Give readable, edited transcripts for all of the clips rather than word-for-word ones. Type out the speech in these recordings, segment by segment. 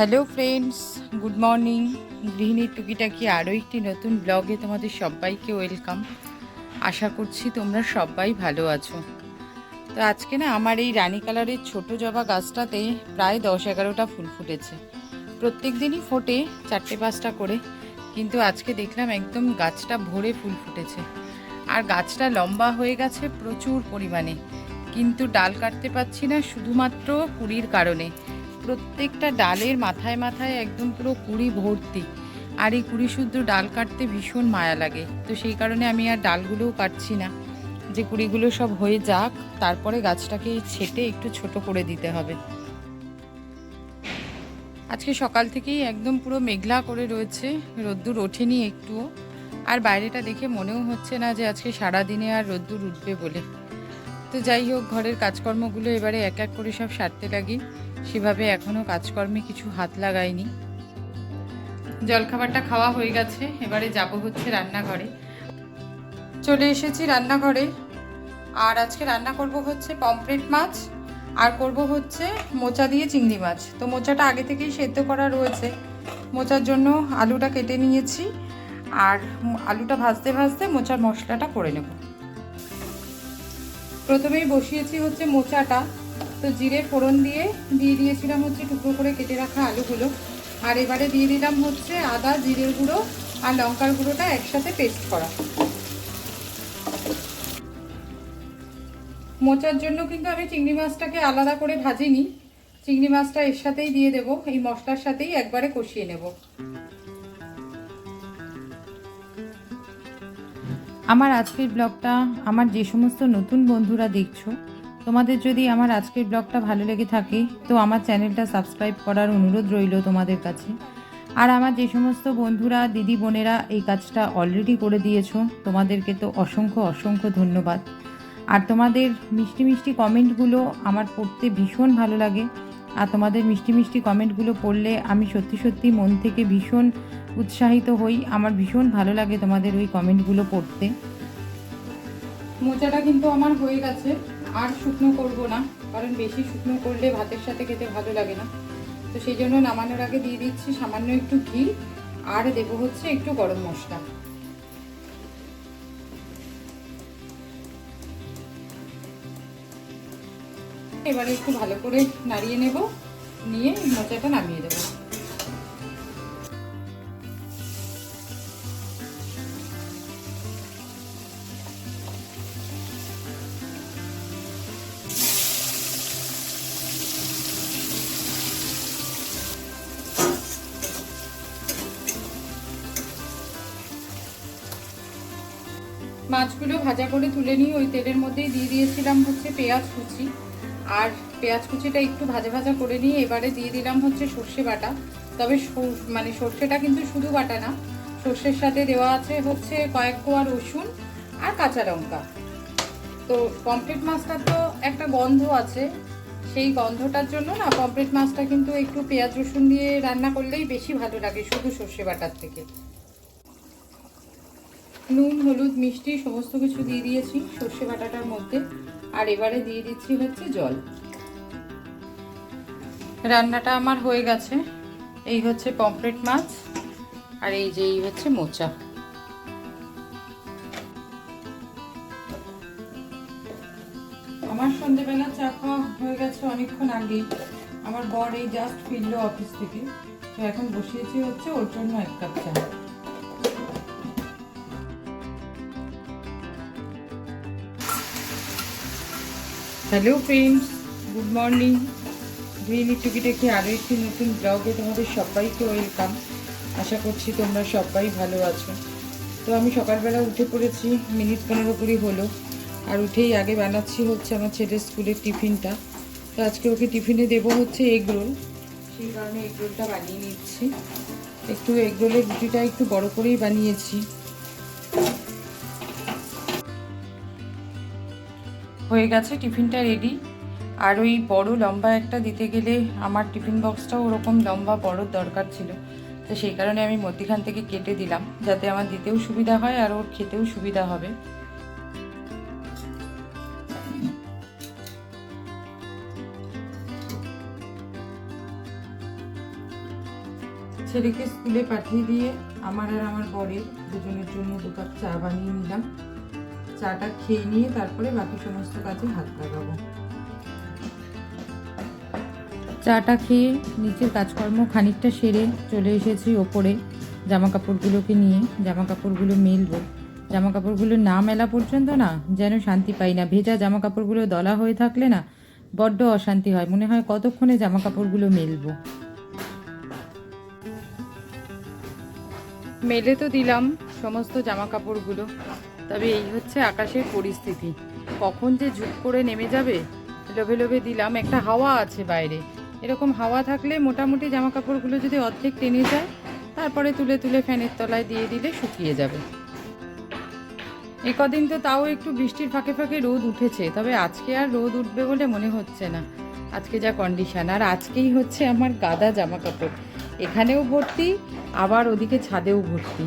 Hello friends, good morning. গৃহিণীর টুকিটাকি আরও একটি নতুন ব্লগে তোমাদের সবাইকে ওয়েলকাম। আশা করছি তোমরা সবাই ভালো আছো। তো আজকে না আমার এই রানী কালারের ছোট জবা গাছটাতে প্রায় 10-11টা ফুল ফুটেছে। প্রত্যেক দিনই ফোটে 4-5টা করে, কিন্তু আজকে দেখলাম একদম গাছটা ভরে ফুল ফুটেছে। আর গাছটা লম্বা হয়ে গেছে প্রচুর পরিমাণে, কিন্তু ডাল কাটতে পারছি না শুধুমাত্র কুড়ির কারণে। প্রত্যেকটা ডালের মাথায় মাথায় একদম পুরো কুড়ি ভর্তি, আর এই কুড়ি শুদ্ধ ডাল কাটতে ভীষণ মায়া লাগে। তো সেই কারণে আমি আর ডালগুলোও কাটছি না, যে কুড়িগুলো সব হয়ে যাক, তারপরে গাছটাকে ছেটে একটু ছোট করে দিতে হবে। আজকে সকাল থেকেই একদম পুরো মেঘলা করে রয়েছে, রোদ্দুর ওঠেনি একটুও। আর বাইরেটা দেখে মনেও হচ্ছে না যে আজকে সারাদিনে আর রোদ্দুর উঠবে বলে। তো যাই হোক, ঘরের কাজকর্মগুলো এবারে এক এক করে সব সারতে লাগি। সেভাবে এখনও কাজকর্মে কিছু হাত লাগাইনি। জলখাবারটা খাওয়া হয়ে গেছে, এবারে যাব হচ্ছে রান্নাঘরে। চলে এসেছি রান্নাঘরে। আর আজকে রান্না করব হচ্ছে পমফ্রেট মাছ, আর করব হচ্ছে মোচা দিয়ে চিংড়ি মাছ। তো মোচাটা আগে থেকেই সেদ্ধ করা রয়েছে। মোচার জন্য আলুটা কেটে নিয়েছি, আর আলুটা ভাজতে ভাজতে মোচার মশলাটা করে নেব। প্রথমেই বসিয়েছি হচ্ছে মোচাটা। তো জিরে ফোড়ন দিয়ে দিয়েছিলাম হচ্ছে টুকরো করে কেটে রাখা আলুগুলো। আর এবারে দিয়ে দিলাম হচ্ছে আদা, জিরের গুঁড়ো আর লঙ্কার গুঁড়োটা একসাথে পেস্ট করা। মোচার জন্য কিন্তু আমি চিংড়ি মাছটাকে আলাদা করে ভাজিনি, চিংড়ি মাছটা এর সাথেই দিয়ে দেব, এই মশলার সাথেই একবারে কষিয়ে নেব। আমার আজকের ব্লগটা আমার যে সমস্ত নতুন বন্ধুরা দেখছো, তোমাদের যদি আমার আজকের ব্লগটা ভালো লেগে থাকে তো আমার চ্যানেলটা সাবস্ক্রাইব করার অনুরোধ রইল তোমাদের কাছে। আর আমার যে সমস্ত বন্ধুরা দিদি বোনেরা এই কাজটা অলরেডি করে দিয়েছো, তোমাদেরকে তো অসংখ্য অসংখ্য ধন্যবাদ। আর তোমাদের মিষ্টি মিষ্টি কমেন্টগুলো আমার পড়তে ভীষণ ভালো লাগে। আর তোমাদের মিষ্টি মিষ্টি কমেন্টগুলো পড়লে আমি সত্যি সত্যি মন থেকে ভীষণ উৎসাহিত হই। আমার ভীষণ ভালো লাগে তোমাদের ওই কমেন্টগুলো পড়তে। মোচাটা কিন্তু আমার হয়ে গেছে, আর শুকনো করব না, কারণ বেশি শুকনো করলে ভাতের সাথে খেতে ভালো লাগে না। তো সেই জন্য নামানোর আগে দিয়ে দিচ্ছি সামান্য একটু ঘি, আর দেবো হচ্ছে একটু গরম মশলা। এবারে একটু ভালো করে নাড়িয়ে নেব, নিয়ে মোচাটা নামিয়ে দেবো। মাছগুলো ভাজা করে তুলে নিয়ে ওই তেলের মধ্যেই দিয়ে দিয়েছিলাম হচ্ছে পেঁয়াজ কুচি, আর পেঁয়াজ কুচিটা একটু ভাজা ভাজা করে নিয়ে এবারে দিয়ে দিলাম হচ্ছে সর্ষে বাটা। তবে মানে সর্ষেটা কিন্তু শুধু বাটা না, সর্ষের সাথে দেওয়া আছে হচ্ছে কয়েক কোয়া রসুন আর কাঁচা লঙ্কা। তো পমফ্রেট মাছটা তো একটা গন্ধ আছে, সেই গন্ধটার জন্য না পমফ্রেট মাছটা কিন্তু একটু পেঁয়াজ রসুন দিয়ে রান্না করলেই বেশি ভালো লাগে শুধু সর্ষে বাটার থেকে। নুন, হলুদ, মিষ্টি সমস্ত কিছু দিয়ে দিয়েছি সর্ষে বাটাটার মধ্যে। আর এবারে দিয়ে দিচ্ছি হচ্ছে জল। রান্নাটা আমার হয়ে গেছে। এই হচ্ছে পমফ্রেট মাছ, আর এই যে এই হচ্ছে মোচা। আমার সন্ধ্যেবেলা চা খাওয়া হয়ে গেছে অনেকক্ষণ আগেই। আমার বর এই জাস্ট ফিরলো অফিস থেকে, তো এখন বসিয়েছি হচ্ছে ওর জন্য 1 কাপ চা। Hello friends, good morning. গৃহিণীর টুকিটাকি আরও একটি নতুন ব্লগে তোমাদের সবাইকে ওয়েলকাম। আশা করছি তোমরা সবাই ভালো আছো। তো আমি সকালবেলা উঠে পড়েছি, মিনিট 15-20 হলো। আর উঠেই আগে বানাচ্ছি হচ্ছে আমার ছেলের স্কুলের টিফিনটা। তো আজকে ওকে টিফিনে দেবো হচ্ছে এগ রোল, সেই কারণে এগ রোলটা বানিয়ে নিচ্ছি। একটু এগ রোলের রুটিটা একটু বড় করেই বানিয়েছি। হয়ে গেছে টিফিনটা রেডি। আর ওই বড় লম্বা একটা দিতে গেলে আমার টিফিন বক্সটাও ওরকম লম্বা বড় দরকার ছিল, তো সেই কারণে আমি মধ্যিখান থেকে কেটে দিলাম, যাতে আমার দিতেও সুবিধা হয় আর ওর খেতেও সুবিধা হবে। ছেলেকে স্কুলে পাঠিয়ে দিয়ে আমার আর আমার বরের দুজনের জন্য 2 কাপ চা বানিয়ে নিলাম। চাটা খেয়ে নিয়ে তারপরে বাকি সমস্ত কাজে হাত লাগাবো। চাটা খেয়ে নিচের কাজকর্ম খানিকটা সেরে চলে এসেছি ওপরে জামা কাপড়গুলোকে নিয়ে। জামা কাপড়গুলো মেলবো। জামা কাপড়গুলো না মেলা পর্যন্ত না যেন শান্তি পাই না। ভেজা জামা কাপড়গুলো দলা হয়ে থাকলে না বড্ড অশান্তি হয়, মনে হয় কতক্ষণে জামা কাপড়গুলো মেলবো। মেলে তো দিলাম সমস্ত জামা কাপড়গুলো, তবে এই হচ্ছে আকাশের পরিস্থিতি, কখন যে ঝুপ করে নেমে যাবে। লোভে লোভে দিলাম, একটা হাওয়া আছে বাইরে, এরকম হাওয়া থাকলে মোটামুটি জামা কাপড়গুলো যদি অর্ধেক টেনে যায় তারপরে তুলে তুলে ফ্যানের তলায় দিয়ে দিলে শুকিয়ে যাবে। কদিন তো তাও একটু বৃষ্টির ফাঁকে ফাঁকে রোদ উঠেছে, তবে আজকে আর রোদ উঠবে বলে মনে হচ্ছে না। আজকে যা কন্ডিশন, আর আজকেই হচ্ছে আমার গাদা জামা কাপড়, এখানেও ভর্তি আবার ওদিকে ছাদেও ভর্তি।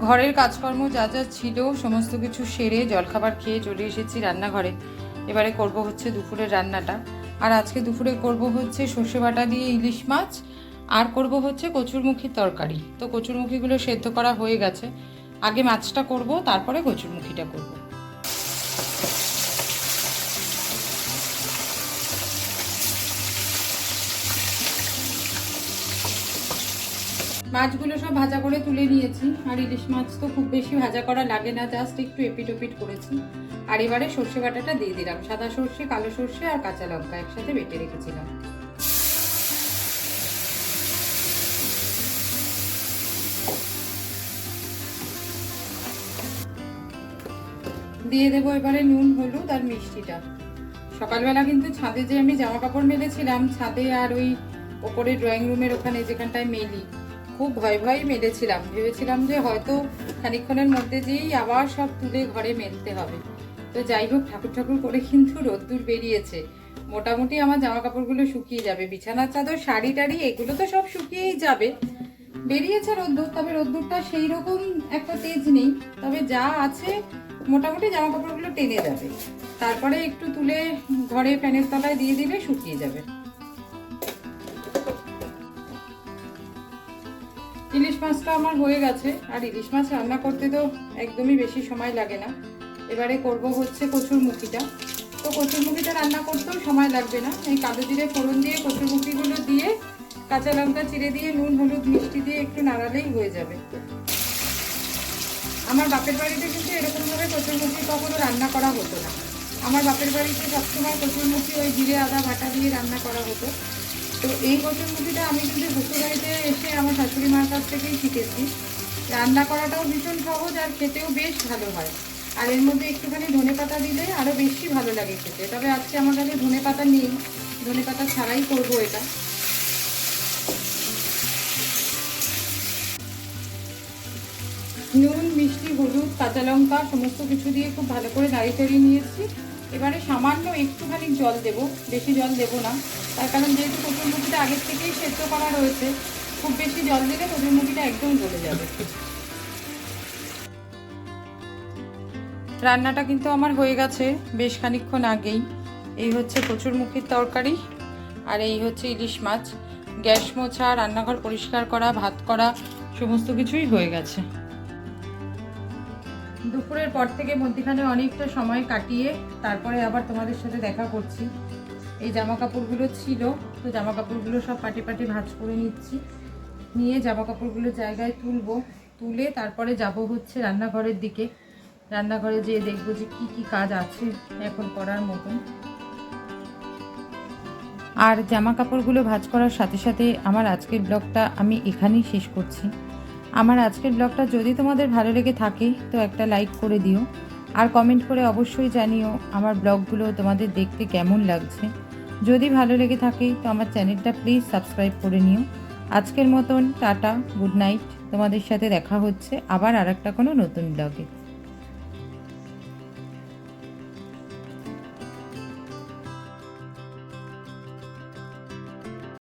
ঘরের কাজকর্ম যা যা ছিল সমস্ত কিছু সেরে জলখাবার খেয়ে চলে এসেছি রান্নাঘরে। এবারে করব হচ্ছে দুপুরের রান্নাটা। আর আজকে দুপুরে করব হচ্ছে সর্ষে বাটা দিয়ে ইলিশ মাছ, আর করব হচ্ছে কচুরমুখির তরকারি। তো কচুরমুখিগুলো সেদ্ধ করা হয়ে গেছে, আগে মাছটা করব তারপরে কচুরমুখিটা করব। মাছগুলো সব ভাজা করে তুলে নিয়েছি, আর ইলিশ মাছ তো খুব বেশি ভাজা করা লাগে না, জাস্ট একটু এপিট ওপিট করেছি। আর এবারে সর্ষে বাটাটা দিয়ে দিলাম, সাদা সর্ষে, কালো সর্ষে আর কাঁচা লঙ্কা একসাথে বেটে রেখেছিলাম। দিয়ে দেবো এবারে নুন, হলুদ আর মিষ্টিটা। সকালবেলা কিন্তু ছাদে যে আমি জামা কাপড় মেলেছিলাম, ছাদে আর ওই ওপরে ড্রয়িং রুমের ওখানে যেখানটায় মেলি, খুব ভয় ভয় মেলেছিলাম। ভেবেছিলাম যে হয়তো খানিকক্ষণের মধ্যে যেই আবার সব তুলে ঘরে মেলতে হবে। তো যাই হোক, ঠাকুর ঠাকুর করে কিন্তু রোদ্দুর বেরিয়েছে, মোটামুটি আমার জামা কাপড়গুলো শুকিয়ে যাবে। বিছানার চাদর, শাড়ি টাড়ি এগুলো তো সব শুকিয়েই যাবে। বেরিয়েছে রোদ্দুর, তবে রোদ্দুরটা সেই রকম একটা তেজ নেই, তবে যা আছে মোটামুটি জামা কাপড়গুলো টেনে যাবে। তারপরে একটু তুলে ঘরে ফ্যানের তলায় দিয়ে দিলে শুকিয়ে যাবে। ইলিশ মাছটা আমার হয়ে গেছে, আর ইলিশ মাছ রান্না করতে তো একদমই বেশি সময় লাগে না। এবারে করব হচ্ছে কচুরমুখিটা। তো কচুরমুখিটা রান্না করতেও সময় লাগবে না, এই কালো জিরে ফোড়ন দিয়ে কচুরমুখিগুলো দিয়ে কাঁচা লঙ্কা চিড়ে দিয়ে নুন হলুদ মিষ্টি দিয়ে একটু নাড়ালেই হয়ে যাবে। আমার বাপের বাড়িতে কিন্তু এরকমভাবে কচুরমুখি কখনো রান্না করা হতো না। আমার বাপের বাড়িতে সবসময় কচুরমুখি ওই জিরে আদা বাটা দিয়ে রান্না করা হতো। তো এই কচুরমুখিটা আমি কিন্তু শ্বশুরবাড়িতে এসে আমার শাশুড়ি মার কাছ থেকেই শিখেছি। রান্না করাটাও ভীষণ সহজ, আর খেতেও বেশ ভালো হয়। আর এর মধ্যে একটুখানি ধনেপাতা দিলে আরও বেশি ভালো লাগে খেতে। তবে আজকে আমার কাছে ধনেপাতা নেই, ধনেপাতা ছাড়াই করবো এটা। নুন মিষ্টি হলুদ কাঁচা লঙ্কা সমস্ত কিছু দিয়ে খুব ভালো করে নাড়িয়ে চাড়িয়ে নিয়েছি। এবারে সামান্য একটুখানি জল দেব, বেশি জল দেব না, তার কারণ যেহেতু কচুরমুখিটা আগের থেকেই সেদ্ধ করা রয়েছে, খুব বেশি জল দিলে কচুরমুখিটা একদম গলে যাবে। রান্নাটা কিন্তু আমার হয়ে গেছে বেশ খানিকক্ষণ আগেই। এই হচ্ছে কচুরমুখির তরকারি, আর এই হচ্ছে ইলিশ মাছ। গ্যাস মোছা, রান্নাঘর পরিষ্কার করা, ভাত করা সমস্ত কিছুই হয়ে গেছে। দুপুরের পর থেকে মধ্যখানে অনেকটা সময় কাটিয়ে তারপরে আবার তোমাদের সাথে দেখা করছি। এই জামা কাপড়গুলো ছিল, তো জামা কাপড়গুলো সব পাটি পাটি ভাঁজ করে নিচ্ছি, নিয়ে জামা কাপড়গুলো জায়গায় তুলবো, তুলে তারপরে যাব হচ্ছে রান্নাঘরের দিকে। রান্নাঘরে যেয়ে দেখবো যে কি কি কাজ আছে এখন করার মতন। আর জামা কাপড়গুলো ভাঁজ করার সাথে সাথে আমার আজকের ব্লগটা আমি এখানেই শেষ করছি। আমার আজকের ব্লগটা যদি তোমাদের ভালো লেগে থাকে তো একটা লাইক করে দিও, আর কমেন্ট করে অবশ্যই জানিও আমার ব্লগগুলো তোমাদের দেখতে কেমন লাগছে। যদি ভালো লেগে থাকে তো আমার চ্যানেলটা প্লিজ সাবস্ক্রাইব করে নিও। আজকের মতন টাটা, গুড নাইট। তোমাদের সাথে দেখা হচ্ছে আবার আরেকটা কোনো নতুন ব্লগে।